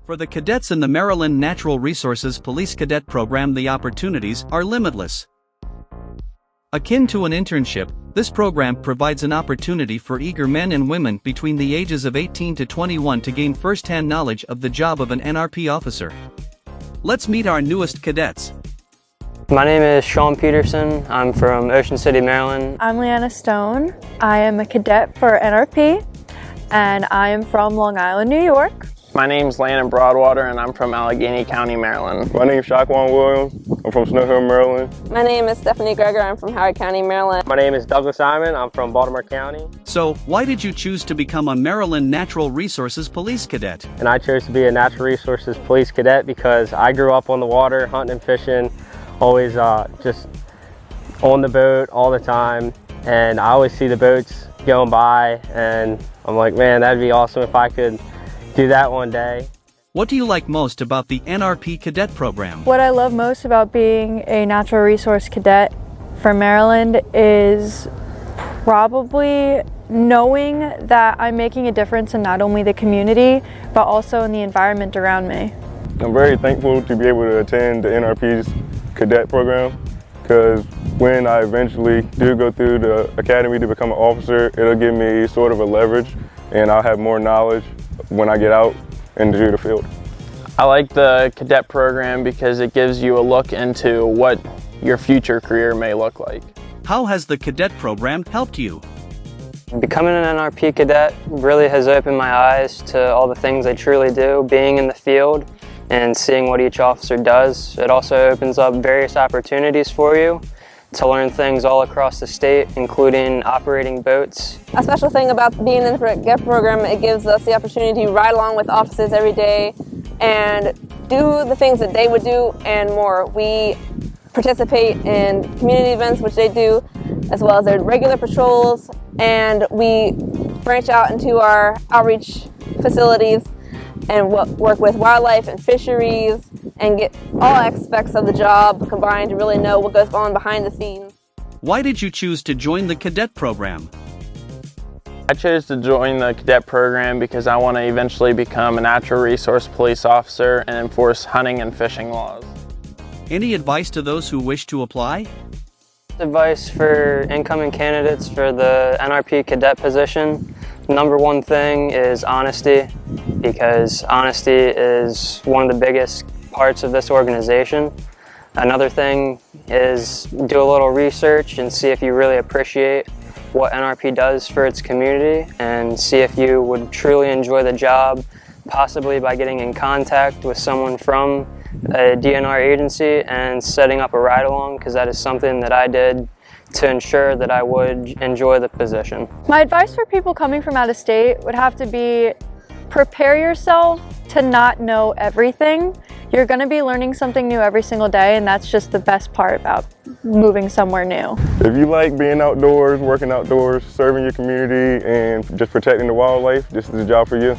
For the cadets in the Maryland Natural Resources Police Cadet Program, the opportunities are limitless. Akin to an internship, this program provides an opportunity for eager men and women between the ages of 18 to 21 to gain first-hand knowledge of the job of an NRP officer. Let's meet our newest cadets. My name is Sean Peterson. I'm from Ocean City, Maryland. I'm Leanna Stone. I am a cadet for NRP, and I am from Long Island, New York. My name's Landon Broadwater, and I'm from Allegheny County, Maryland. My name's Shaquan Williams. I'm from Snow Hill, Maryland. My name is Stephanie Greger. I'm from Howard County, Maryland. My name is Douglas Simon. I'm from Baltimore County. So, why did you choose to become a Maryland Natural Resources Police Cadet? And I chose to be a Natural Resources Police Cadet because I grew up on the water, hunting and fishing, always just on the boat all the time. And I always see the boats going by, and I'm like, man, that'd be awesome if I could do that one day. What do you like most about the NRP Cadet Program? What I love most about being a natural resource cadet for Maryland is probably knowing that I'm making a difference in not only the community, but also in the environment around me. I'm very thankful to be able to attend the NRP's cadet program, because when I eventually do go through the academy to become an officer, it'll give me sort of a leverage, and I'll have more knowledge when I get out into the field. I like the cadet program because it gives you a look into what your future career may look like. How has the cadet program helped you? Becoming an NRP cadet really has opened my eyes to all the things I truly do, being in the field and seeing what each officer does. It also opens up various opportunities for you to learn things all across the state, including operating boats. A special thing about being in the cadet program, it gives us the opportunity to ride along with officers every day and do the things that they would do and more. We participate in community events, which they do, as well as their regular patrols, and we branch out into our outreach facilities and work with wildlife and fisheries and get all aspects of the job combined to really know what goes on behind the scenes. Why did you choose to join the cadet program? I chose to join the cadet program because I want to eventually become a natural resource police officer and enforce hunting and fishing laws. Any advice to those who wish to apply? Advice for incoming candidates for the NRP cadet position. Number one thing is honesty, because honesty is one of the biggest parts of this organization. Another thing is do a little research and see if you really appreciate what NRP does for its community, and see if you would truly enjoy the job, possibly by getting in contact with someone from a DNR agency and setting up a ride-along, because that is something that I did to ensure that I would enjoy the position. My advice for people coming from out of state would have to be prepare yourself to not know everything. You're going to be learning something new every single day, and that's just the best part about moving somewhere new. If you like being outdoors, working outdoors, serving your community, and just protecting the wildlife, this is the job for you.